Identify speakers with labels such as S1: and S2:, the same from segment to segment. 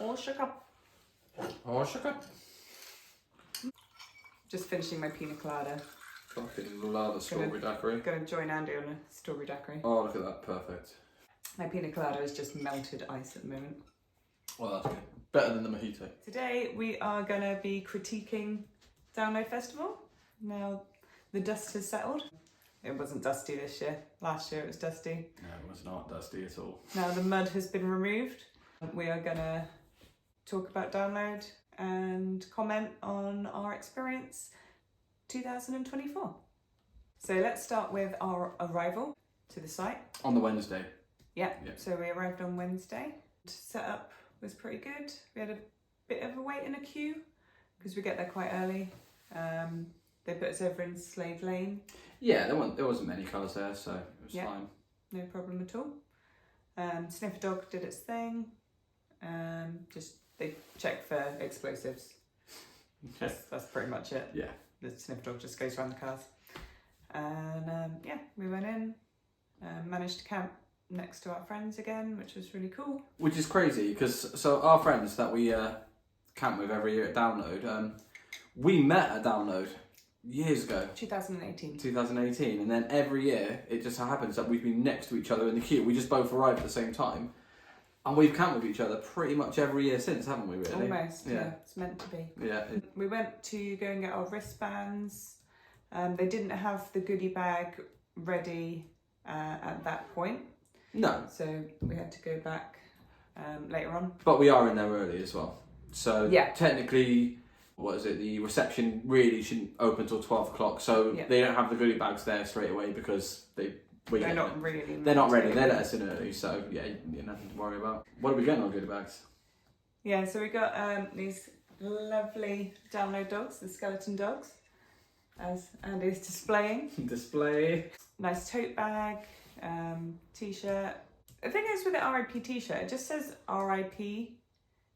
S1: All shook up.
S2: Oh, sugar.
S1: Just finishing my pina colada.
S2: Fucking love a strawberry daiquiri.
S1: Gonna join Andy on a strawberry daiquiri.
S2: Oh, look at that. Perfect.
S1: My pina colada is just melted ice at the moment.
S2: Well, that's good. Better than the mojito.
S1: Today we are gonna be critiquing Download Festival. Now the dust has settled. It wasn't dusty this year. Last year it was dusty.
S2: No, it was not dusty at all.
S1: Now the mud has been removed. We are gonna talk about Download and comment on our experience 2024. So let's start with our arrival to the site.
S2: On the Wednesday.
S1: Yeah.
S2: Yeah.
S1: So we arrived on Wednesday. Setup was pretty good. We had a bit of a wait in a queue because we get there quite early. They put us over in Slave Lane.
S2: Yeah, there wasn't many colours there, so it was fine.
S1: No problem at all. Sniffer Dog did its thing. Just they checked for explosives. That's pretty much it.
S2: Yeah.
S1: The Sniffer Dog just goes around the cars. And yeah, we went in, managed to camp next to our friends again, which was really cool.
S2: Which is crazy because our friends that we camp with every year at Download, we met at Download years ago.
S1: 2018.
S2: 2018, and then every year it just so happens that we've been next to each other in the queue. We just both arrived at the same time, and we've camped with each other pretty much every year since, haven't we? Really?
S1: Almost. Yeah. It's meant to be.
S2: Yeah.
S1: We went to go and get our wristbands. They didn't have the goodie bag ready at that point.
S2: No.
S1: So we had to go back later on.
S2: But we are in there early as well. So
S1: yeah.
S2: Technically, what is it? The reception really shouldn't open till 12 o'clock. So they don't have the goodie bags there straight away because they're not ready. They let us in early. So yeah, you're nothing to worry about. What are we getting on goodie bags?
S1: Yeah, so we got these lovely Download dogs, the skeleton dogs, as Andy's displaying.
S2: Display.
S1: Nice tote bag, t-shirt. The thing is with the R.I.P t-shirt, it just says R.I.P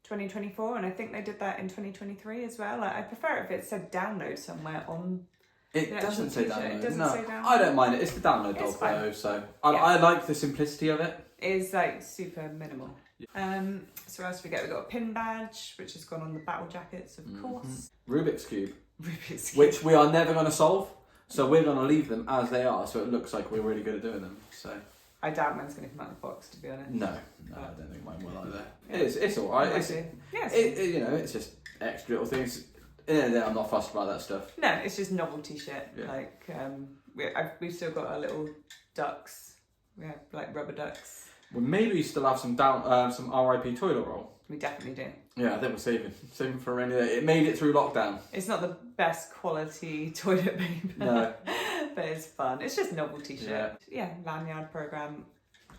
S1: 2024, and I think they did that in 2023 as well. Like, I prefer if it said Download somewhere on.
S2: It doesn't say Download.
S1: It doesn't say Download.
S2: I don't mind it. It's the Download dog though, so I like the simplicity of it.
S1: It is like super minimal. So what else we get? We got a pin badge, which has gone on the battle jackets, of course.
S2: Rubik's Cube.
S1: Rubik's Cube.
S2: Which we are never going to solve, so we're going to leave them as they are, so it looks like we're really good at doing them. So
S1: I doubt mine's going to come out of the box, to be honest.
S2: No, I don't think mine will either. It's all right. It's just extra little things. I'm not fussed about that stuff.
S1: No, it's just novelty shit. Yeah. Like we've still got our little ducks. We have like rubber ducks.
S2: Well, maybe we still have some R.I.P toilet roll.
S1: We definitely do.
S2: Yeah, I think we're saving for a rainy day. It made it through lockdown.
S1: It's not the best quality toilet paper. No. But it's fun. It's just novelty shit. Yeah, lanyard program.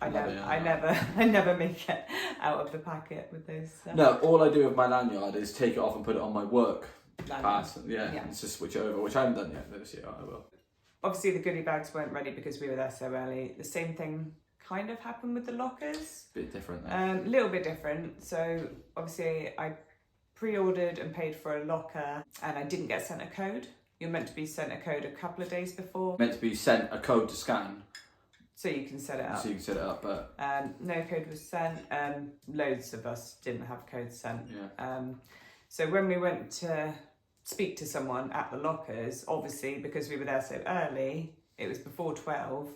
S1: I never make it out of the packet with those.
S2: No, all I do with my lanyard is take it off and put it on my work pass. Yeah, and just switch it over, which I haven't done yet this year. I will.
S1: Obviously, the goodie bags weren't ready because we were there so early. The same thing kind of happened with the lockers.
S2: Bit different.
S1: A little bit different. So obviously, I pre-ordered and paid for a locker, and I didn't get sent a code. You're meant to be sent a code a couple of days before.
S2: Meant to be sent a code to scan.
S1: So you can set it up.
S2: So you can set it up, but
S1: no code was sent. Loads of us didn't have codes sent.
S2: Yeah.
S1: So when we went to speak to someone at the lockers, obviously because we were there so early, it was before 12.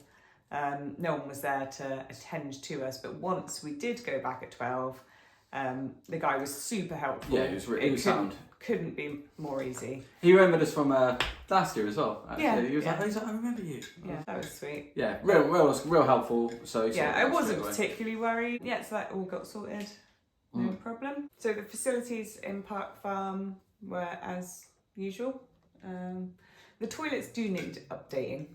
S1: No one was there to attend to us. But once we did go back at 12, the guy was super helpful.
S2: Yeah, he was sound.
S1: Couldn't be more easy.
S2: He remembered us from last year as well. Actually.
S1: Yeah,
S2: he was like, I remember you.
S1: Yeah, that was sweet.
S2: Yeah, real helpful. So
S1: I wasn't particularly worried. Yeah, so that all got sorted. No problem. So the facilities in Park Farm were as usual. The toilets do need updating.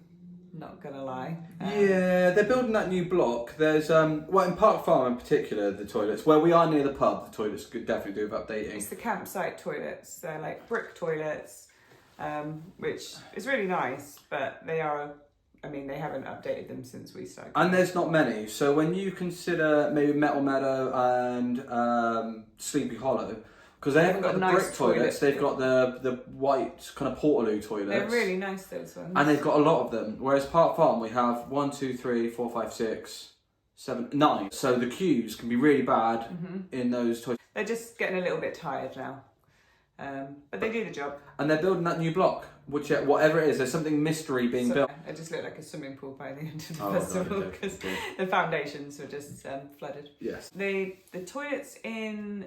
S1: Not gonna lie.
S2: Yeah, they're building that new block. There's in Park Farm in particular, the toilets where we are near the pub, the toilets could definitely do with updating.
S1: It's the campsite toilets. They're like brick toilets, which is really nice, but they haven't updated them since we started.
S2: And there's not many. So when you consider maybe Metal Meadow and Sleepy Hollow, because they haven't got the brick toilets, they've got the white kind of Portaloo toilets.
S1: They're really nice, those ones.
S2: And they've got a lot of them. Whereas Park Farm, we have 1, 2, 3, 4, 5, 6, 7, 9. So the queues can be really bad in those toilets.
S1: They're just getting a little bit tired now. But they do the job.
S2: And they're building that new block, which whatever it is, there's something mystery being built.
S1: It just looked like a swimming pool by the end of the festival because the foundations were just flooded.
S2: Yes.
S1: The toilets in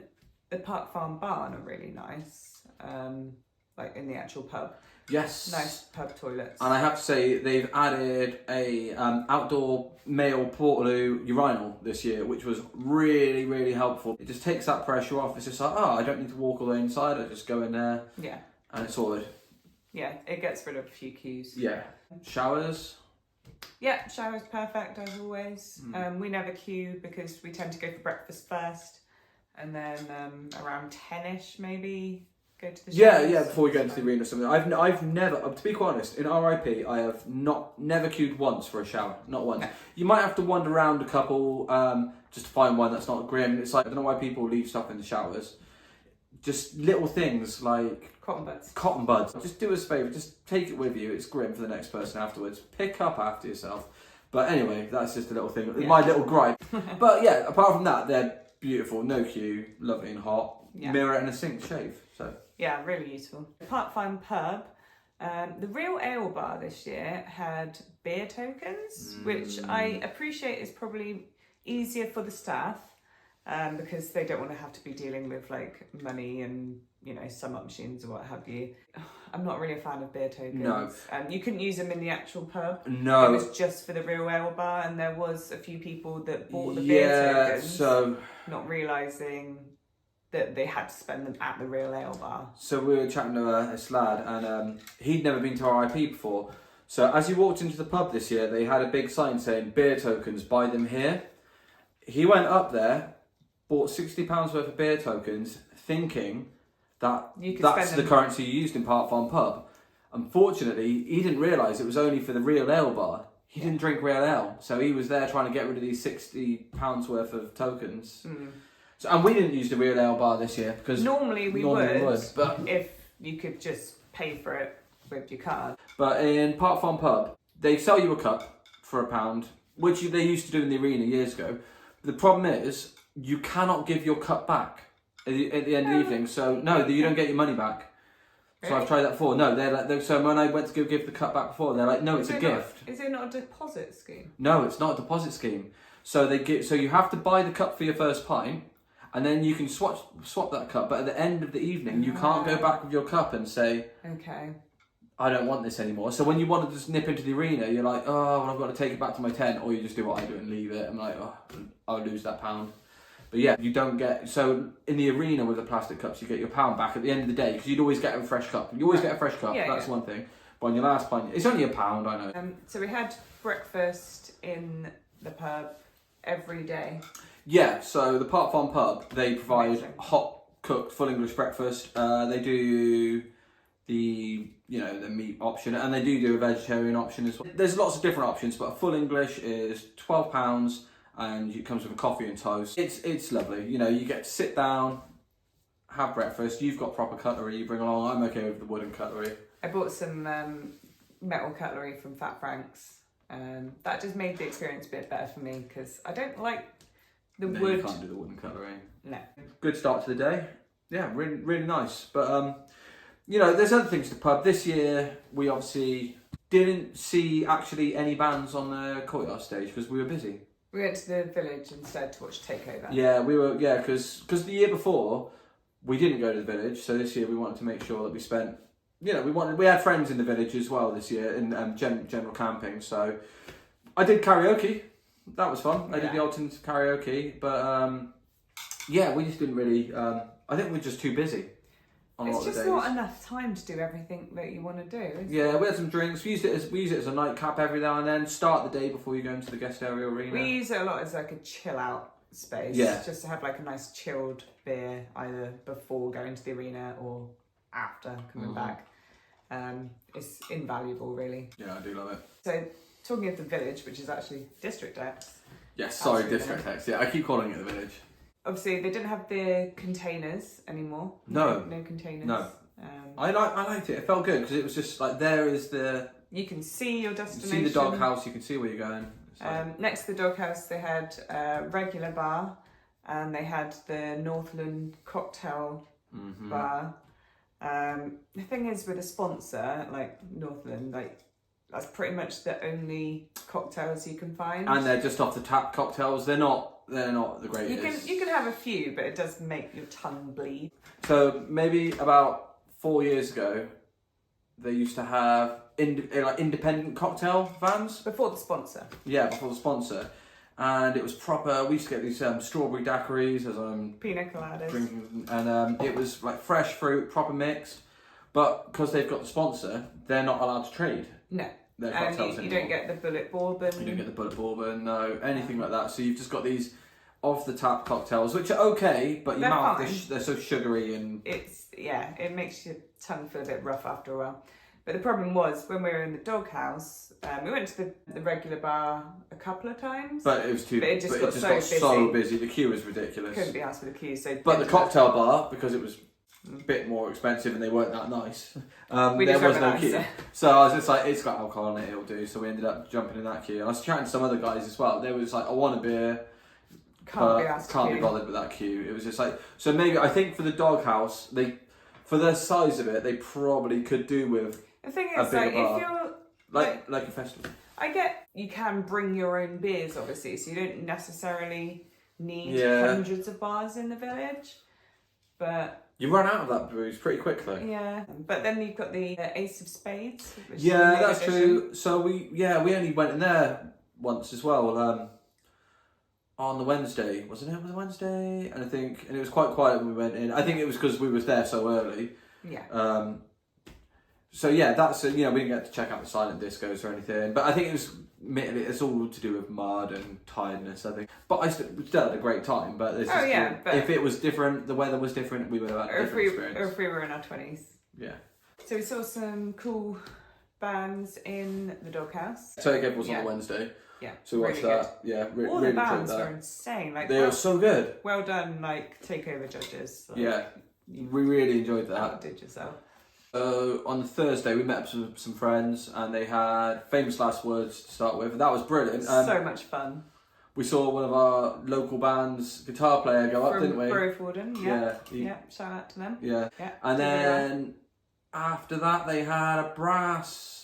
S1: the Park Farm barn are really nice, like in the actual pub.
S2: Yes.
S1: Nice pub toilets.
S2: And I have to say, they've added a outdoor male Portaloo urinal this year, which was really, really helpful. It just takes that pressure off. It's just like, oh, I don't need to walk all the way inside. I just go in there.
S1: Yeah.
S2: And it's sorted.
S1: Yeah, it gets rid of a few queues.
S2: Yeah. Showers.
S1: Yeah, showers perfect as always. We never queue because we tend to go for breakfast first, and then around 10ish maybe go to the showers.
S2: Yeah, before we go into the arena or something. I've never, to be quite honest, in R.I.P, I have never queued once for a shower. Not once. No. You might have to wander around a couple just to find one that's not grim. It's like, I don't know why people leave stuff in the showers. Just little things like cotton buds. Just do us a favour, just take it with you. It's grim for the next person afterwards. Pick up after yourself. But anyway, that's just a little thing. Yeah. My little gripe. But yeah, apart from that, they're beautiful. No queue, lovely and hot. Yeah. Mirror and a sink shave. So
S1: yeah, really useful. Park Farm pub. The Real Ale Bar this year had beer tokens, which I appreciate is probably easier for the staff. Because they don't want to have to be dealing with like money and sum up machines or what have you. I'm not really a fan of beer tokens.
S2: No.
S1: You couldn't use them in the actual pub.
S2: No.
S1: It was just for the Real Ale Bar, and there was a few people that bought the beer tokens,
S2: so
S1: not realising that they had to spend them at the Real Ale Bar.
S2: So we were chatting to this lad, and he'd never been to R.I.P before. So as he walked into the pub this year, they had a big sign saying beer tokens, buy them here. He went up there, bought £60 worth of beer tokens, thinking that that's the currency used in Park Farm pub. Unfortunately, he didn't realise it was only for the Real Ale Bar. He didn't drink Real Ale, so he was there trying to get rid of these £60 worth of tokens. So, and we didn't use the Real Ale Bar this year because
S1: normally we would, but if you could just pay for it with your card.
S2: But in Park Farm pub, they sell you a cup for £1, which they used to do in the arena years ago. The problem is, you cannot give your cup back at the end of the evening. So no, you don't get your money back. So I've tried that before. No, they're like, so when I went to give the cup back before, they're like, no, it's a gift.
S1: Is it not a deposit scheme?
S2: No, it's not a deposit scheme. So so you have to buy the cup for your first pint, and then you can swap that cup. But at the end of the evening, you can't go back with your cup and say,
S1: okay,
S2: I don't want this anymore. So when you want to just nip into the arena, you're like, oh, well, I've got to take it back to my tent, or you just do what I do and leave it. I'm like, oh, I'll lose that £1. But yeah, you don't get... So in the arena with the plastic cups, you get your £1 back at the end of the day, because you'd always get a fresh cup. You always get a fresh cup, that's one thing. But on your last pint, it's only £1, I know.
S1: So we had breakfast in the pub every day.
S2: Yeah, so the Park Farm pub, they provide hot, cooked, full English breakfast. They do the meat option, and they do a vegetarian option as well. There's lots of different options, but a full English is £12, and it comes with a coffee and toast. It's lovely. You get to sit down, have breakfast. You've got proper cutlery you bring along. I'm okay with the wooden cutlery.
S1: I bought some metal cutlery from Fat Frank's. That just made the experience a bit better for me, because I don't like the wood.
S2: You can't do the wooden cutlery.
S1: No.
S2: Good start to the day. Yeah, really, really nice. But there's other things to the pub. This year, we obviously didn't see actually any bands on the courtyard stage because we were busy.
S1: We went to the village instead to watch Takeover.
S2: Yeah, we were. Yeah, because the year before we didn't go to the village, so this year we wanted to make sure that we spent. We had friends in the village as well this year in general camping. So I did karaoke. That was fun. I did the Alton's karaoke, but we just didn't really. I think we're just too busy.
S1: It's just not enough time to do everything that you want to do.
S2: We had some drinks. We use it as a nightcap every now and then. Start the day before you go into the guest area arena.
S1: We use it a lot as like a chill out space. Yeah. Just to have like a nice chilled beer either before going to the arena or after coming back. It's invaluable, really.
S2: Yeah, I do love it.
S1: So talking of the village, which is actually District X.
S2: Yes, sorry, District X. Yeah, I keep calling it the village.
S1: Obviously, they didn't have the containers anymore.
S2: No
S1: containers.
S2: No. I liked it. It felt good because it was just like there is the.
S1: You can see your destination.
S2: You can see the doghouse. You can see where you're going.
S1: Next to the doghouse, they had a regular bar, and they had the Northland cocktail bar. The thing is, with a sponsor like Northland, like that's pretty much the only cocktails you can find.
S2: And they're just off the tap cocktails. They're not the greatest.
S1: You can have a few, but it does make your tongue bleed.
S2: So maybe about 4 years ago, they used to have independent cocktail vans.
S1: Before the sponsor.
S2: Yeah, before the sponsor. And it was proper. We used to get these strawberry daiquiris as I'm
S1: pina coladas
S2: drinking, and it was like fresh fruit, proper mixed. But because they've got the sponsor, they're not allowed to trade.
S1: No.
S2: Their cocktails
S1: you don't get the bullet bourbon.
S2: You don't get the bullet bourbon, no, anything like that. So you've just got these off the tap cocktails, which are okay, but your mouth they're so sugary and
S1: it makes your tongue feel a bit rough after a while. But the problem was when we were in the doghouse, we went to the regular bar a couple of times.
S2: But it was too.
S1: It just got
S2: so busy. The queue was ridiculous.
S1: Couldn't be asked for the queue.
S2: But the cocktail bar, because it was a bit more expensive and they weren't that nice, there was no queue. So I was just like, it's got alcohol in it, it'll do. So we ended up jumping in that queue. And I was chatting to some other guys as well. They was like, I want a beer. Can't be bothered with that queue. It was just like, so maybe I think for the doghouse, for the size of it, they probably could do with.
S1: The thing is, like, if you're
S2: like a festival.
S1: I get you can bring your own beers, obviously, so you don't necessarily need hundreds of bars in the village, but
S2: you run out of that booze pretty quick though.
S1: Yeah, but then you've got the Ace of Spades.
S2: Yeah, that's true. So we only went in there once as well. On the Wednesday, wasn't it? On the Wednesday, and it was quite quiet when we went in. I think it was because we was there so early.
S1: Yeah.
S2: So yeah, that's we didn't get to check out the silent discos or anything, but I think it's all to do with mud and tiredness, I think. But we still had a great time. But if it was different, the weather was different, we would have had a different experience.
S1: Or if we were in our 20s.
S2: Yeah.
S1: So we saw some cool bands in the doghouse.
S2: Takeover was on the Wednesday.
S1: Yeah.
S2: So we watched that. Yeah,
S1: all
S2: really
S1: the bands were insane. Like
S2: they were so good.
S1: Well done, like takeover judges. Like,
S2: yeah, we really enjoyed that.
S1: Outdid yourself.
S2: On the Thursday, we met up with some friends, and they had Famous Last Words to start with. That was brilliant.
S1: So much fun.
S2: We saw one of our local bands' guitar player go up, didn't we?
S1: Broforden, yeah. Shout out to them.
S2: Yeah. And then after that, they had a brass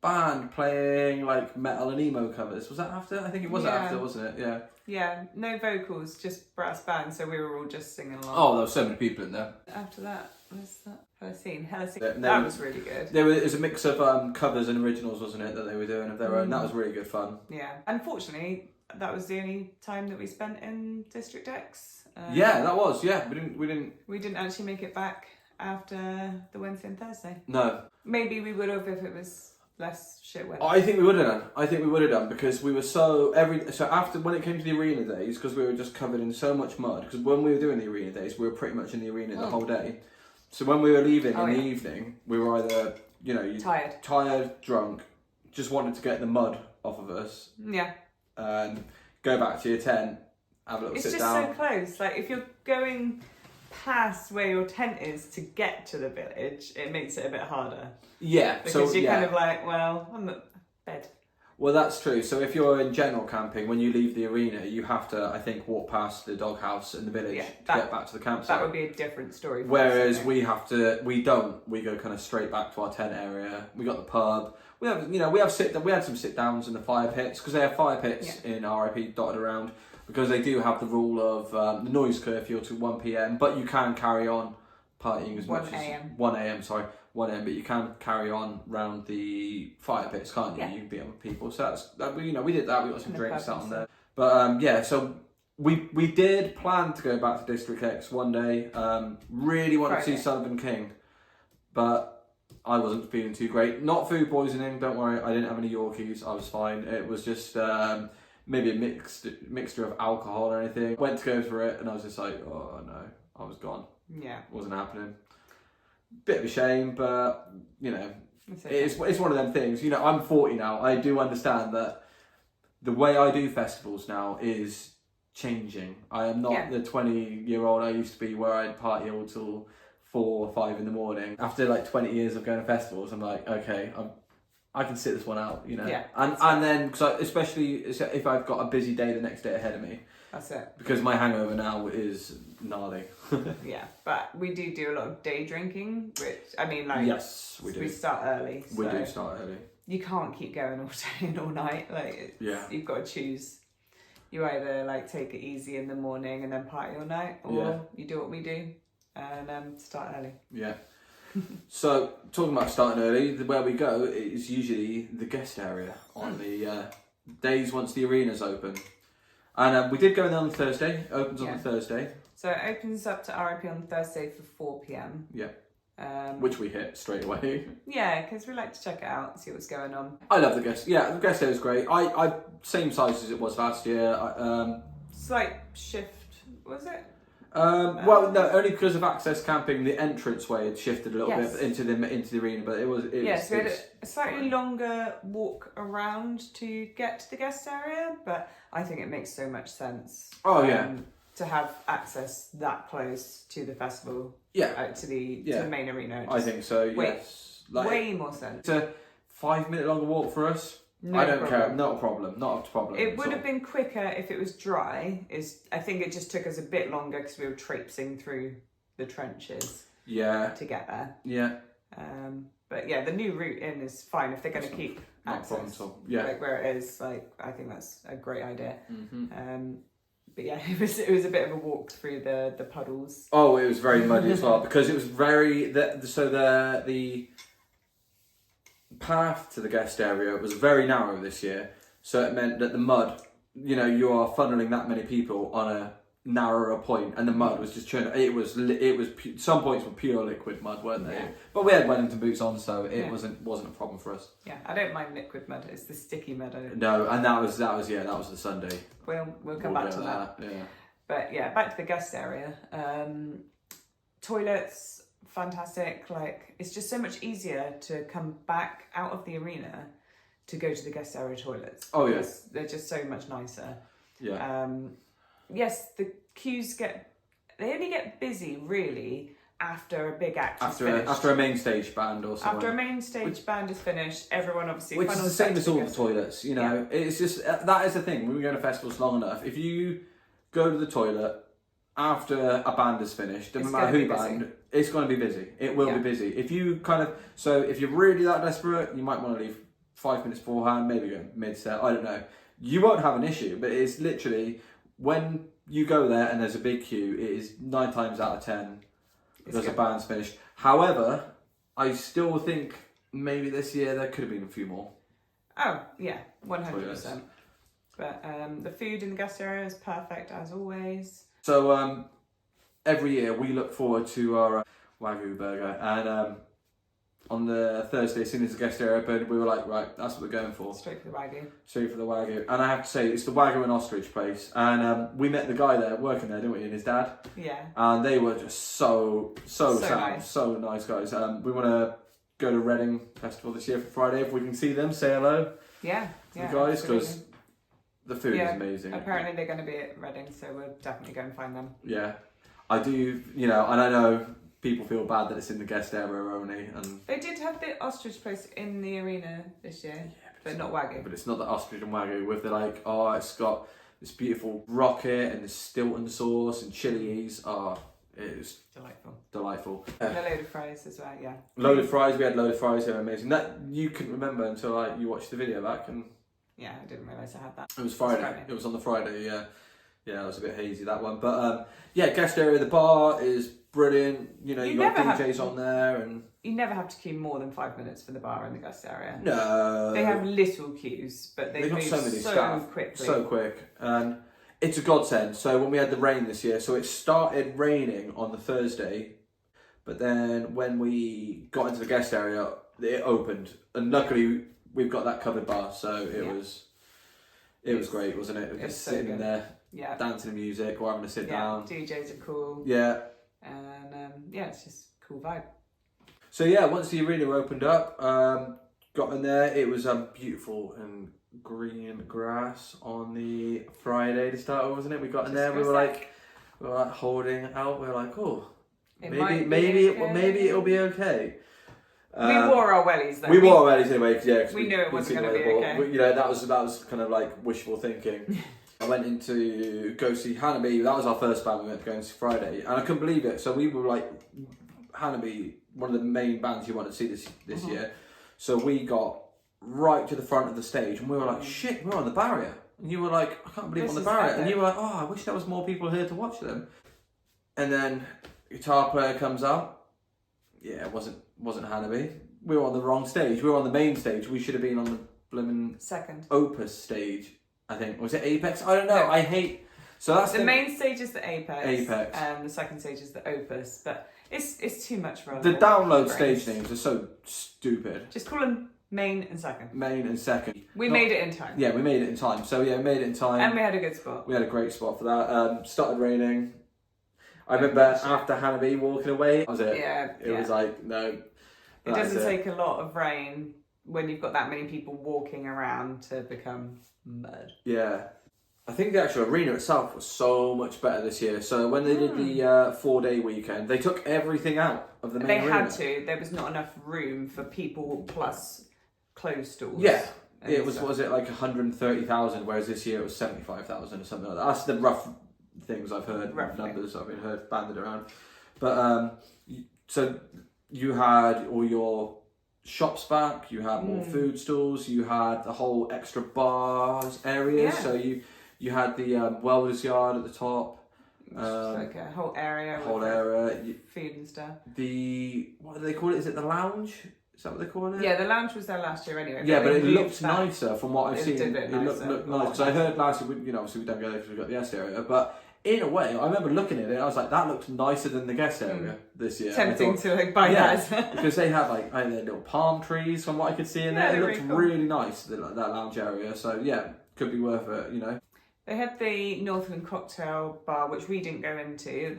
S2: band playing like metal and emo covers. Was that after? I think it was after, wasn't it? Yeah.
S1: Yeah, no vocals, just brass band, so we were all just singing along.
S2: Oh, there were so many people in there.
S1: After that, was that that was really good.
S2: It was a mix of covers and originals, wasn't it, that they were doing of their own. That was really good fun.
S1: Yeah. Unfortunately, that was the only time that we spent in District X.
S2: Yeah, that was. Yeah, we didn't
S1: actually make it back after the Wednesday and Thursday.
S2: No.
S1: Maybe we would have if it was less shit weather.
S2: I think we would have done because we were so after when it came to the arena days, because we were just covered in so much mud. Because when we were doing the arena days, we were pretty much in the arena the whole day. So when we were leaving in the evening, we were either tired, drunk, just wanted to get the mud off of us.
S1: Yeah.
S2: And go back to your tent, have a little sit down.
S1: It's just so close. Like if you're going past where your tent is to get to the village, it makes it a bit harder.
S2: Yeah.
S1: Because you're kind of like, well, I'm at bed.
S2: Well, that's true. So if you're in general camping, when you leave the arena, you have to, I think, walk past the doghouse in the village to get back to the campsite.
S1: That would be a different story.
S2: Whereas we don't. We go kind of straight back to our tent area. We got the pub. We have, we had some sit downs in the fire pits because they have fire pits in R.I.P dotted around because they do have the rule of the noise curfew till 1 p.m. But you can carry on partying as much as 1 a.m. Sorry. 1 a.m. But you can carry on round the fire pits, can't you? Yeah. You can be with people. So we did that. We got some drinks out on there. But so we did plan to go back to District X one day. Really wanted to see Sullivan King, but I wasn't feeling too great. Not food poisoning. Don't worry. I didn't have any Yorkies. I was fine. It was just maybe a mixture of alcohol or anything. Went to go for it, and I was just like, oh no, I was gone.
S1: Yeah,
S2: wasn't happening. Bit of a shame, but it's one of them things. I'm 40 now. I do understand that the way I do festivals now is changing. I am not the 20-year-old I used to be, where I'd party all till 4 or 5 in the morning. After like 20 years of going to festivals, I'm like, okay, I can sit this one out.
S1: Yeah.
S2: And then especially if I've got a busy day the next day ahead of me,
S1: That's it.
S2: Because my hangover now is gnarly.
S1: Yeah, but we do a lot of day drinking, which, I mean, like...
S2: Yes, we do.
S1: We start early.
S2: We do start early.
S1: You can't keep going all day and all night. Like, you've got to choose. You either, like, take it easy in the morning and then party all night, or you do what we do and start early. Yeah.
S2: So, talking about starting early, where we go is usually the guest area on the days once the arena's open. And we did go in there on Thursday. It opens on the Thursday.
S1: So it opens up to R.I.P on Thursday for 4 p.m.
S2: Yeah. Which we hit straight away.
S1: Yeah, because we like to check it out, see what's going on.
S2: I love the guest. Yeah, the guest area is great. I same size as it was last year.
S1: Slight shift, was it?
S2: Well, no, only because of access camping, the entranceway had shifted a little bit into the arena, but
S1: so we had a slightly longer walk around to get to the guest area, but I think it makes so much sense.
S2: Oh yeah.
S1: To have access that close to the festival, to the main arena.
S2: I think so. Yes,
S1: way more sense.
S2: It's a 5-minute longer walk for us. I don't care. Not a problem. Not a problem.
S1: It would have been quicker if it was dry. I think it just took us a bit longer because we were traipsing through the trenches.
S2: Yeah.
S1: To get there.
S2: Yeah.
S1: But yeah, the new route in is fine if they're going to keep access. Like where it is. Like, I think that's a great idea. Mm-hmm. But yeah, it was a bit of a walk through the puddles.
S2: Oh, it was very muddy as well because it was the path to the guest area was very narrow this year, so it meant that the mud, you are funneling that many people on a narrower point, and the mud was just churning. It was some points were pure liquid mud, weren't they? But we had Wellington boots on, so it wasn't a problem for us. Yeah,
S1: I don't mind liquid mud. It's the sticky mud.
S2: No, and that was the Sunday.
S1: We'll come back to that. Yeah. But yeah, back to the guest area. Toilets, fantastic. Like, it's just so much easier to come back out of the arena to go to the guest area toilets.
S2: Oh yes,
S1: they're just so much nicer.
S2: Yeah.
S1: Yes, the queues they only get busy really after a big act is finished.
S2: After a main stage band or something.
S1: After a main stage band is finished, everyone obviously...
S2: Which is the same as all the toilets, It's just, that is the thing, when we go to festivals long enough, if you go to the toilet after a band is finished, no matter who band, it's going to be busy. It will be busy. If you if you're really that desperate, you might want to leave 5 minutes beforehand, maybe go mid-set, I don't know. You won't have an issue, but it's literally... When you go there and there's a big queue, it is 9 times out of 10 there's a band's finished. However, I still think maybe this year there could have been a few more.
S1: Oh, yeah, 100%. But the food in the guest area is perfect as always.
S2: So every year we look forward to our Wagyu burger, and on the Thursday, as soon as the guest area opened, we were like, right, that's what we're going for.
S1: Straight for the Wagyu.
S2: Straight for the Wagyu. And I have to say, it's the Wagyu and Ostrich place. And we met the guy there working there, didn't we, and his dad?
S1: Yeah.
S2: And they were just so sound,
S1: nice.
S2: So nice guys. We want to go to Reading Festival this year for Friday. If we can see them, say hello.
S1: Yeah.
S2: To the guys, because the food is amazing.
S1: Apparently they're going to be at Reading, so we'll definitely go and find them.
S2: Yeah. I do, and I know... People feel bad that it's in the guest area only, and
S1: they did have the ostrich place in the arena this year, but not Wagyu.
S2: But it's not the ostrich and Wagyu with the it's got this beautiful rocket and this Stilton sauce and chilies. It is delightful.
S1: And a load of fries as well, yeah.
S2: Loaded fries. We had loaded fries. They were amazing. That you couldn't remember until you watched the video back, and
S1: yeah, I didn't realise I had that.
S2: It was Friday. It was on the Friday. Yeah, it was a bit hazy that one, but guest area. The bar is brilliant. You got DJs on there, and
S1: you never have to queue more than 5 minutes for the bar in the guest area.
S2: No,
S1: they have little queues, but they move
S2: so many staff
S1: quickly,
S2: so quick, and it's a godsend. So when we had the rain this year, so it started raining on the Thursday, but then when we got into the guest area, it opened, and luckily we've got that covered bar, so it was great, wasn't it? Just sitting in there, dancing to music or having to sit down.
S1: DJs are cool.
S2: Yeah.
S1: And it's just a cool vibe.
S2: So once the arena opened up, got in there, it was beautiful and green grass on the Friday to start with, wasn't it? We got in there, we were like holding out, we were like, maybe it'll be okay.
S1: We wore our wellies though.
S2: We wore our wellies anyway, cause
S1: we knew it wasn't going to be okay.
S2: That was kind of like wishful thinking. I went in to go see Hanabi. That was our first band we went to go and see Friday, and I couldn't believe it. So we were like, Hanabi, one of the main bands you wanted to see this year. So we got right to the front of the stage, and we were like, shit, we're on the barrier. And you were like, I can't believe we're on the barrier. And you were like, oh, I wish there was more people here to watch them. And then guitar player comes up. Yeah, it wasn't Hanabi. We were on the wrong stage. We were on the main stage. We should have been on the blooming
S1: second
S2: Opus stage, I think. Was it Apex? I don't know. No. I hate... So that's
S1: the main stage is the Apex.
S2: And
S1: the second stage is the Opus. But it's too much for us.
S2: The download stage names are so stupid.
S1: Just call them main and second.
S2: Main and second.
S1: We made it in time.
S2: Yeah, we made it in time. So yeah, we made it in time.
S1: And we had a good spot.
S2: We had a great spot for that. Started raining. I remember after Hanabi walking away, that was it.
S1: Yeah.
S2: It was like, no.
S1: It doesn't take a lot of rain when you've got that many people walking around to become mud.
S2: Yeah. I think the actual arena itself was so much better this year. So when they did the 4-day weekend, they took everything out of the main arena.
S1: They had to. There was not enough room for people plus closed stalls.
S2: Yeah. It was it like 130,000, whereas this year it was 75,000 or something like that. That's the rough things I've heard, numbers I've heard banded around. But so you had all your shops back, you had more food stalls, you had the whole extra bars area. Yeah. So you had the welder's yard at the top.
S1: Like a whole area. Food and stuff.
S2: What do they call it? Is it the lounge? Is that what they call it?
S1: Yeah, the lounge was there last year anyway.
S2: Yeah, but it looked nicer from what I've seen.
S1: It
S2: looked nice. Because I heard last year, obviously we don't go there because we've got the guest area, but in a way, I remember looking at it, I was like, that looks nicer than the guest area this year.
S1: Tempting to buy that.
S2: Because they had their little palm trees from what I could see in there. It looked really nice, that lounge area. So yeah, could be worth it,
S1: They had the Northland Cocktail Bar, which we didn't go into,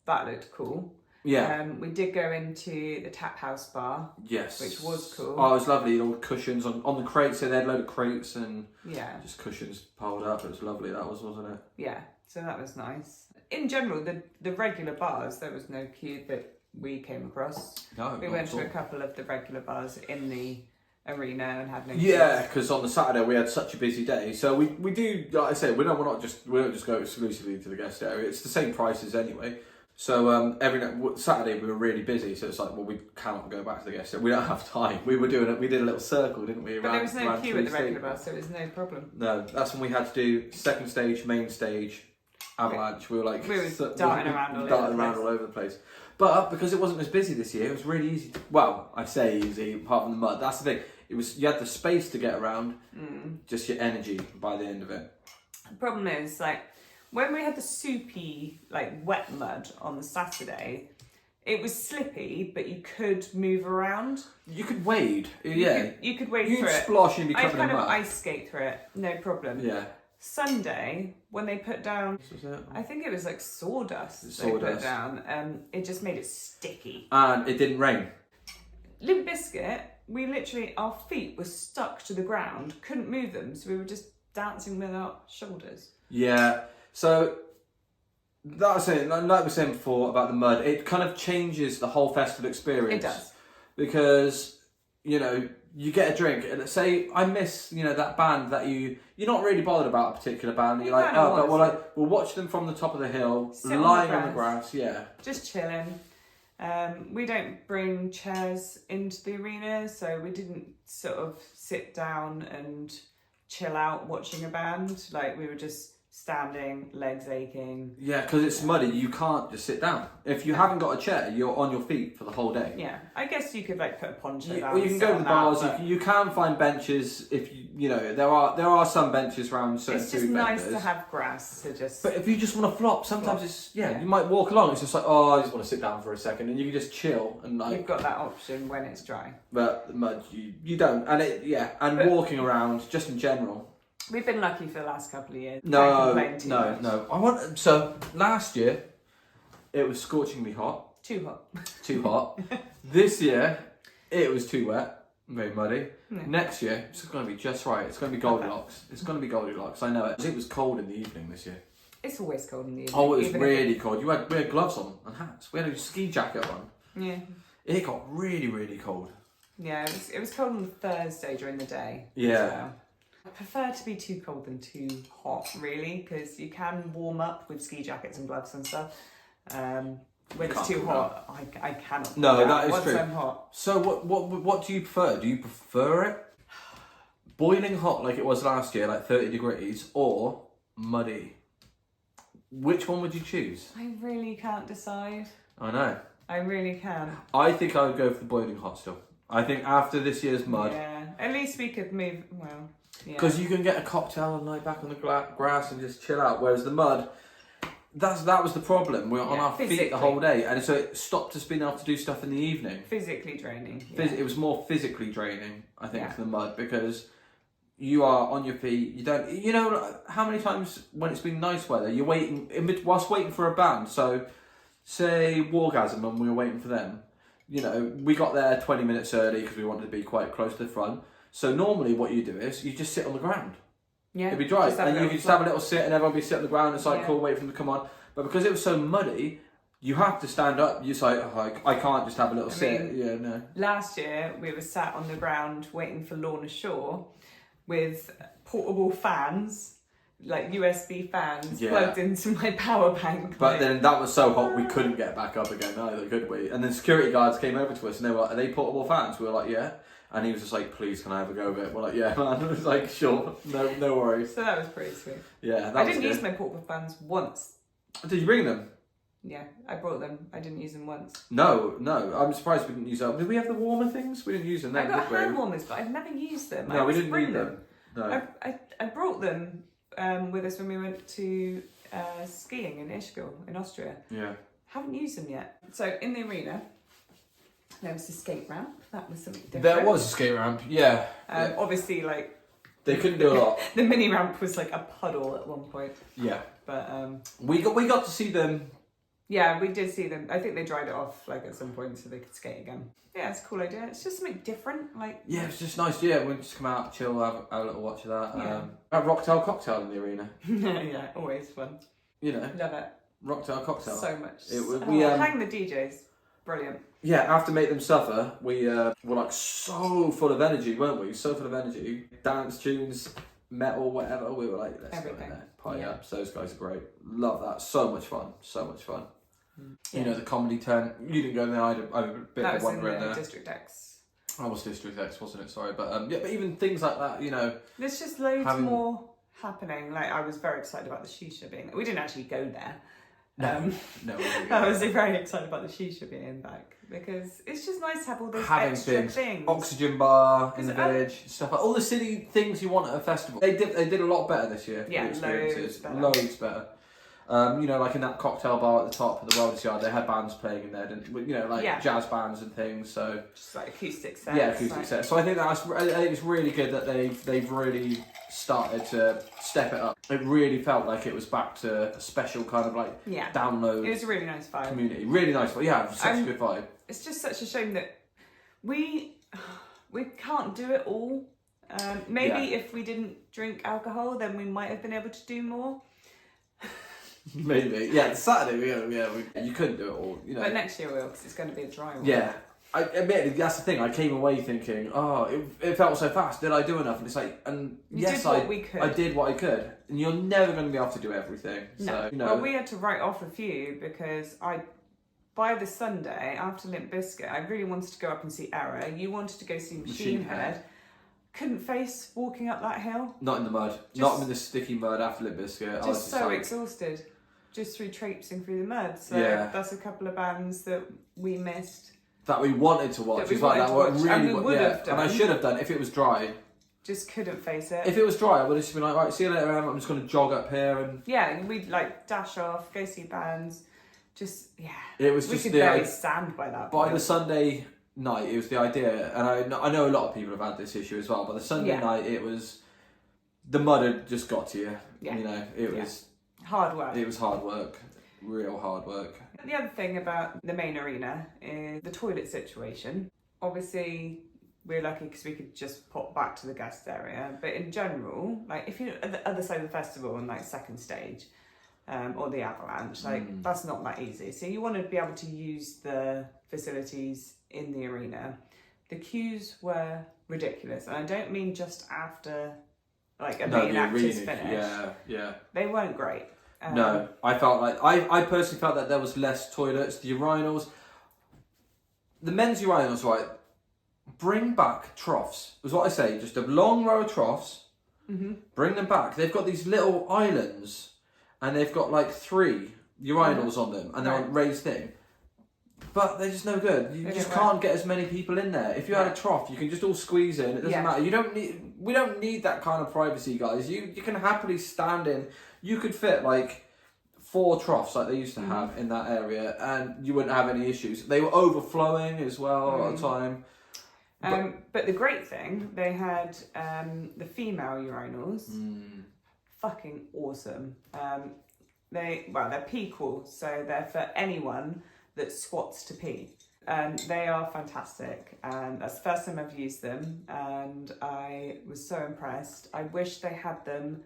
S1: that looked cool.
S2: Yeah.
S1: We did go into the Tap House Bar.
S2: Yes.
S1: Which was cool.
S2: Oh, it was lovely. All the cushions on the crates. So they had a load of crates and just cushions piled up. It was lovely, that was, wasn't it?
S1: Yeah. So that was nice. In general, the regular bars, there was no queue that we came across.
S2: No,
S1: we went to a couple of the regular bars in the arena and had no
S2: queues. Because on the Saturday we had such a busy day. So we do, like I say, we don't just go exclusively to the guest area. It's the same prices anyway. So every Saturday we were really busy, so it's like, well, we cannot go back to the guest area. We don't have time. We did a little circle, didn't we?
S1: But there was no queue at the regular bar, so it was no problem.
S2: No, that's when we had to do second stage, main stage, avalanche. We were
S1: darting around all
S2: over the place. But because it wasn't as busy this year, it was really easy. I say easy, apart from the mud. That's the thing. You had the space to get around, just your energy by the end of it.
S1: The problem is, when we had the soupy, wet mud on the Saturday, it was slippy, but you could move around.
S2: You could wade, yeah.
S1: You could wade through it.
S2: You'd splosh and be covered in mud.
S1: I kind of ice skate through it, no problem.
S2: Yeah.
S1: Sunday, when they put down, I think it was sawdust they put down, it just made it sticky.
S2: And it didn't rain.
S1: Limp Bizkit, our feet were stuck to the ground, couldn't move them, so we were just dancing with our shoulders.
S2: Yeah. So that's it. Like we were saying before about the mud, it kind of changes the whole festival experience.
S1: It does.
S2: Because, you get a drink, and say I miss, that band that you're not really bothered about a particular band. You're like, but we'll watch them from the top of the hill, lying on the grass,
S1: just chilling. We don't bring chairs into the arena, so we didn't sort of sit down and chill out watching a band. We were just standing, legs aching.
S2: Yeah, because it's muddy, you can't just sit down. If you haven't got a chair, you're on your feet for the whole day.
S1: Yeah, I guess you could put a poncho down.
S2: Or you can go to the bars. You can find benches. If there are some benches around certain food vendors.
S1: It's just nice to have grass to just.
S2: But if you just want to flop, sometimes you might walk along. It's just like, I just want to sit down for a second, and you can just chill and
S1: You've got that option when it's dry.
S2: But the mud, you don't, and walking around just in general.
S1: We've been lucky for the last couple of years.
S2: No. So last year, it was scorchingly hot.
S1: Too hot.
S2: Too hot. This year, it was too wet. Very muddy.
S1: Yeah.
S2: Next year, it's going to be just right. It's going to be Goldilocks. It's going to be Goldilocks. I know it. It was cold in the evening this year.
S1: It's always cold in the evening.
S2: Oh, it was really cold. We had gloves on and hats. We had a ski jacket on.
S1: Yeah.
S2: It got really, really cold.
S1: Yeah, it was cold on Thursday during the day.
S2: Yeah.
S1: I prefer to be too cold than too hot, really, because you can warm up with ski jackets and gloves and stuff. When it's too hot, I cannot.
S2: No, that is
S1: once
S2: true.
S1: I'm hot.
S2: So what do you prefer? Do you prefer it boiling hot like it was last year, like 30 degrees, or muddy? Which one would you choose?
S1: I really can't decide.
S2: I know.
S1: I really can.
S2: I think I would go for the boiling hot still. I think after this year's mud.
S1: Yeah, at least we could move, well, yeah.
S2: Because you can get a cocktail and lie back on the grass and just chill out. Whereas the mud, that was the problem. We were on our feet the whole day. And so it stopped us being able to do stuff in the evening.
S1: Physically draining. Yeah.
S2: It was more physically draining, I think, for the mud. Because you are on your feet. You don't, you know, how many times when it's been nice weather, you're waiting, whilst waiting for a band. So say Wargasm and we were waiting for them. You know, we got there 20 minutes early because we wanted to be quite close to the front. So normally what you do is you just sit on the ground.
S1: Yeah.
S2: It'd be dry. And you could just have a little sit and everyone would be sitting on the ground. It's like, cool, wait for them to come on. But because it was so muddy, you have to stand up. You're like, oh, I can't just have a little sit. Yeah, no.
S1: Last year, we were sat on the ground waiting for Lorna Shore with portable fans, like USB fans, plugged into my power bank.
S2: But then that was so hot we couldn't get back up again either, could we? And then security guards came over to us and they were like, are they portable fans? We were like, yeah. And he was just like, please, can I have a go of it? We're like, yeah, man. I was like, sure, no worries.
S1: So that was pretty sweet.
S2: Yeah,
S1: I didn't use my portable fans once.
S2: Did you bring them?
S1: Yeah, I brought them. I didn't use them once.
S2: No. I'm surprised we didn't use them. Did we have the warmer things? We didn't use them then,
S1: I got hand warmers, but I've never used them.
S2: No, we didn't need them. No.
S1: I brought them with us when we went to skiing in Ischgl in Austria.
S2: Yeah.
S1: Haven't used them yet. So in the arena, there was a skate ramp. That was something different.
S2: There was a skate ramp, yeah.
S1: Obviously, like...
S2: They couldn't do a lot.
S1: The mini ramp was like a puddle at one point.
S2: Yeah.
S1: But
S2: we got to see them.
S1: Yeah, we did see them. I think they dried it off like at some point so they could skate again. Yeah, it's a cool idea. It's just something different. Like
S2: yeah, it's just nice. Yeah, we just come out, chill, have a little watch of that. Yeah. Have Rocktail cocktail in the arena.
S1: Yeah, always fun.
S2: You know,
S1: love it.
S2: Rocktail cocktail.
S1: So much.
S2: We
S1: hang the DJs. Brilliant.
S2: Yeah, after Make Them Suffer, we were like so full of energy, weren't we? So full of energy. Dance tunes, metal, whatever. We were like, let's go in there, party up. So those guys are great. Love that. So much fun. So much fun. Yeah. You know, the comedy tent. You didn't go in there. I had a bit of a wander in there.
S1: District X.
S2: I was District X, wasn't it? Sorry, but yeah, but even things like that, you know.
S1: There's just loads more happening. Like I was very excited about the shisha being. We didn't actually go there.
S2: No.
S1: I was very excited about the shisha being back because it's just nice to have all those extra things.
S2: Oxygen bar in the village, stuff like all the silly things you want at a festival. They did a lot better this year.
S1: Yeah,
S2: loads better. You know, like in that cocktail bar at the top of the Wellness Yard, they had bands playing in there, you know, like jazz bands and things. So
S1: just like acoustic sets.
S2: Yeah, acoustic sets. So I think I think it's really good that they've really started to step it up. It really felt like it was back to a special kind of like download.
S1: It was a really nice vibe.
S2: Community, really nice vibe. Yeah, such a good vibe.
S1: It's just such a shame that we can't do it all. Maybe if we didn't drink alcohol, then we might have been able to do more.
S2: Maybe, yeah. Saturday, you couldn't do it all, you know.
S1: But next year we'll, because it's going to be a dry one.
S2: Yeah, I admit that's the thing. I came away thinking, oh, it felt so fast. Did I do enough? And it's like, and yes, I did what I could. And you're never going to be able to do everything.
S1: No.
S2: So, you know.
S1: Well, we had to write off a few because by the Sunday after Limp Bizkit, I really wanted to go up and see Error. You wanted to go see Machine Head. Couldn't face walking up that hill.
S2: Not in the mud. Not in the sticky mud after Limp Bizkit.
S1: I was just so exhausted. Just through traipsing through the mud. So that's a couple of bands that we missed. That we wanted to watch. And we would have done.
S2: And I should have done if it was dry.
S1: Just couldn't face it.
S2: If it was dry, I would have just been like, right, see you later, I'm just going to jog up here and...
S1: Yeah, and we'd like dash off, go see bands. Just,
S2: It was just
S1: we could barely stand by that point.
S2: By the Sunday night, it was the idea, and I know a lot of people have had this issue as well, but the Sunday night, it was... The mud had just got to you. Yeah. You know, it was...
S1: Hard work.
S2: It was hard work. Real hard work.
S1: The other thing about the main arena is the toilet situation. Obviously, we're lucky because we could just pop back to the guest area. But in general, like if you're at the other side of the festival on like second stage or the Avalanche, like that's not that easy. So you want to be able to use the facilities in the arena. The queues were ridiculous. And I don't mean just after like a main actors finish.
S2: Yeah.
S1: They weren't great.
S2: No, I felt like I personally felt that there was less toilets. The urinals, the men's urinals, right? Bring back troughs. Was what I say. Just a long row of troughs.
S1: Mm-hmm.
S2: Bring them back. They've got these little islands, and they've got like 3 urinals on them, and they're on raised thing. But they're just no good. You just can't get as many people in there. If you had a trough, you can just all squeeze in. It doesn't matter. We don't need that kind of privacy, guys. You can happily stand in. You could fit like 4 troughs like they used to have in that area, and you wouldn't have any issues. They were overflowing as well a lot of the time.
S1: But the great thing, they had the female urinals. Fucking awesome. They're pee-cool, so they're for anyone that squats to pee. They are fantastic, and that's the first time I've used them, and I was so impressed. I wish they had them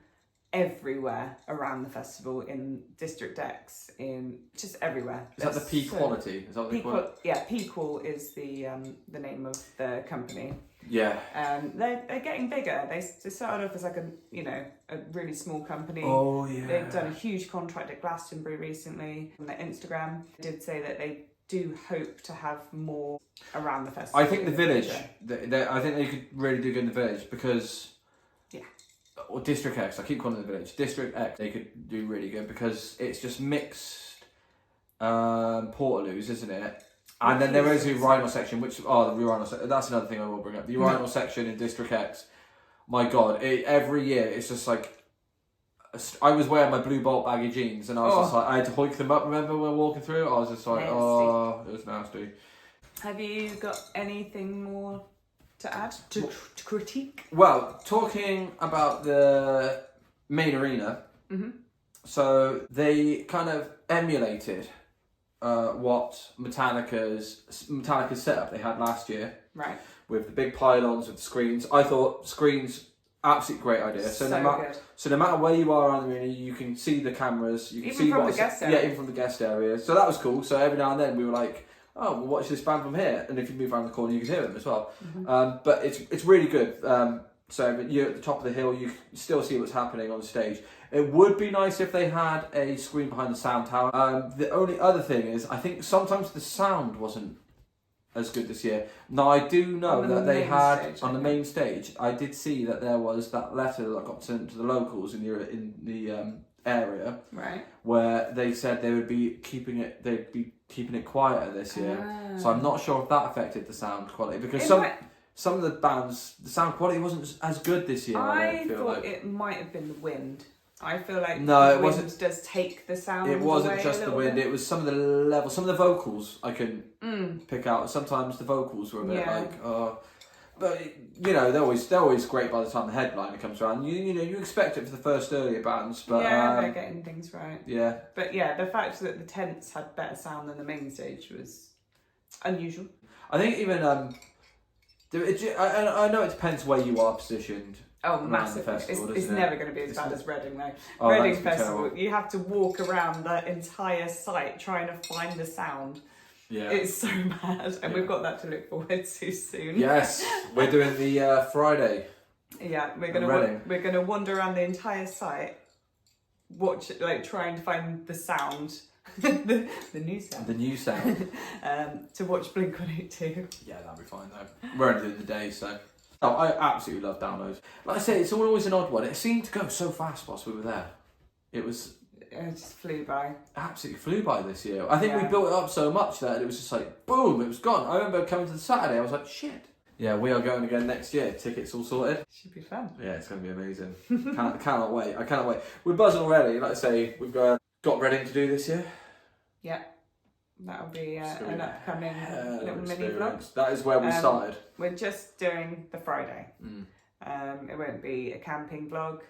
S1: everywhere around the festival, in District X, in just everywhere.
S2: Is that the P quality? Is that what they call it?
S1: Yeah, P-Cool is the name of the company.
S2: Yeah.
S1: They're getting bigger. They started off as like a really small company.
S2: Oh yeah.
S1: They've done a huge contract at Glastonbury recently. On their Instagram, they did say that they do hope to have more around the festival.
S2: I think the village. I think they could really do good in the village because. Or District X, I keep calling it the village. District X, they could do really good because it's just mixed portaloos, isn't it? And then there is a urinal section, the urinal section. That's another thing I will bring up. The urinal section in District X. My God, every year it's just like. I was wearing my blue Bolt baggy jeans, and I was just like, I had to hoik them up. Remember when we were walking through? I was just like, it was nasty.
S1: Have you got anything more to add to critique?
S2: Well, talking about the main arena, so they kind of emulated what Metallica's setup they had last year,
S1: right?
S2: With the big pylons with the screens. I thought screens, absolutely great idea. So no matter where you are around the arena, you can see the cameras. You can
S1: even
S2: see
S1: from the guest area.
S2: Yeah, even from the guest area. So that was cool. So every now and then we were like, oh, we'll watch this band from here, and if you move around the corner, you can hear them as well. But it's really good. So you're at the top of the hill, you can still see what's happening on stage. It would be nice if they had a screen behind the sound tower. The only other thing is, I think sometimes the sound wasn't as good this year. Now I do know that they had on the main stage. I did see that there was that letter that got sent to the locals in the area,
S1: right? Where
S2: they said they would be keeping it. They'd be keeping it quieter this year. So I'm not sure if that affected the sound quality because some of the bands, the sound quality wasn't as good this year.
S1: I thought it might have been the wind. I feel like
S2: the
S1: wind does take the sound.
S2: It wasn't just the wind. It was some of the levels, some of the vocals I couldn't pick out. Sometimes the vocals were a bit but they're always great by the time the headliner comes around. You expect it for the first earlier bands, but
S1: they're getting things right.
S2: Yeah,
S1: but the fact that the tents had better sound than the main stage was unusual.
S2: I think even I know it depends where you are positioned.
S1: Oh, massive! It's never going to be as bad as Reading though. Reading Festival, you have to walk around the entire site trying to find the sound.
S2: Yeah,
S1: it's so bad, and we've got that to look forward to soon.
S2: Yes, we're doing the Friday.
S1: Yeah, we're gonna wander around the entire site, trying to find the sound, the new sound.
S2: The new sound.
S1: To watch Blink-182.
S2: Yeah, that'll be fine though. We're only doing the day, so. Oh, I absolutely love downloads. Like I say, it's always an odd one. It seemed to go so fast whilst we were there. It
S1: just flew by.
S2: Absolutely flew by this year. I think we built it up so much that it was just like, boom, it was gone. I remember coming to the Saturday, I was like, shit. Yeah, we are going again next year. Tickets all sorted.
S1: Should be fun.
S2: Yeah, it's going to be amazing. Cannot wait. I cannot wait. We're buzzing already. Like I say, we've got Reading to do this year.
S1: Yeah. That'll be an upcoming little mini vlog.
S2: That is where we started.
S1: We're just doing the Friday. It won't be a camping vlog.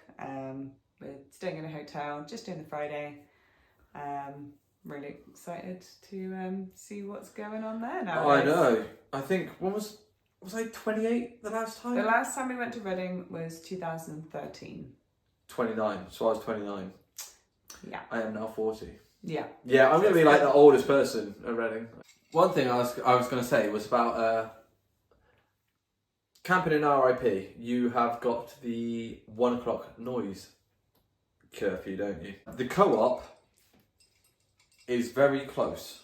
S1: We're staying in a hotel, just doing the Friday. Really excited to see what's going on there now.
S2: Oh, I know. I think, when was I 28 the last time?
S1: The last time we went to Reading was 2013.
S2: 29, so I was 29.
S1: Yeah.
S2: I am now 40.
S1: Yeah.
S2: Yeah, I'm going to be like the oldest person at Reading. One thing I was going to say was about camping in R.I.P, you have got the 1 o'clock noise curfew, don't you? The co-op is very close.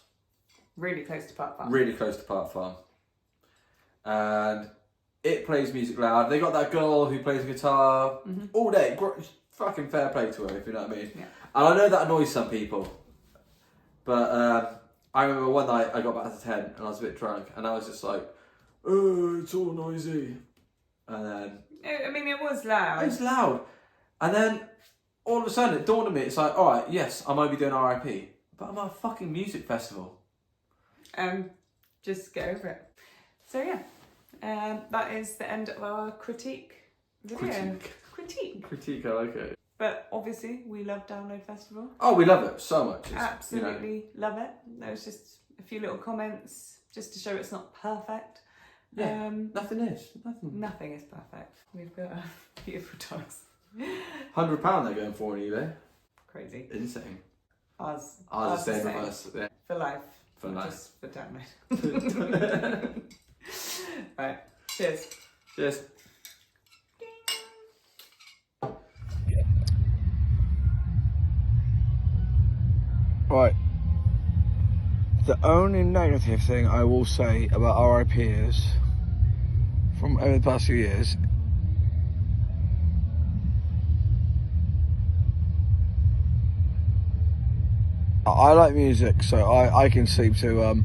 S1: Really close to Park Farm.
S2: Really close to Park Farm. And it plays music loud. They got that girl who plays guitar all day. Fucking fair play to her, if you know what I mean.
S1: Yeah.
S2: And I know that annoys some people. But I remember one night I got back to 10 and I was a bit drunk. And I was just like, oh, it's all noisy. And then...
S1: I mean, it was loud.
S2: It was loud. And then all of a sudden it dawned on me, it's like, alright, yes, I might be doing R.I.P. But I'm at a fucking music festival.
S1: Just get over it. So yeah, that is the end of our critique video.
S2: Critique, I like it.
S1: But obviously, we love Download Festival.
S2: Oh, we love it so much. It's,
S1: absolutely love it. There was just a few little comments just to show it's not perfect.
S2: Yeah, nothing is.
S1: Nothing is perfect. We've got beautiful dogs.
S2: £100 they're going for on eBay.
S1: Crazy.
S2: Insane.
S1: Ours
S2: is the same with us. Yeah.
S1: For life.
S2: For life.
S1: Just for Download. Right. Cheers.
S2: Cheers.
S3: Right. The only negative thing I will say about R.I.P is, from over the past few years, I like music, so I can sleep to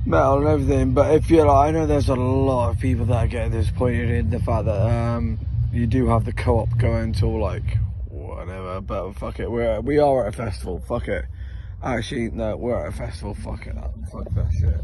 S3: metal and everything, but if you're like, I know there's a lot of people that get disappointed in the fact that you do have the co-op going till like whatever, but fuck it, we are at a festival, fuck it. Actually, no, we're at a festival, fuck it, fuck that shit.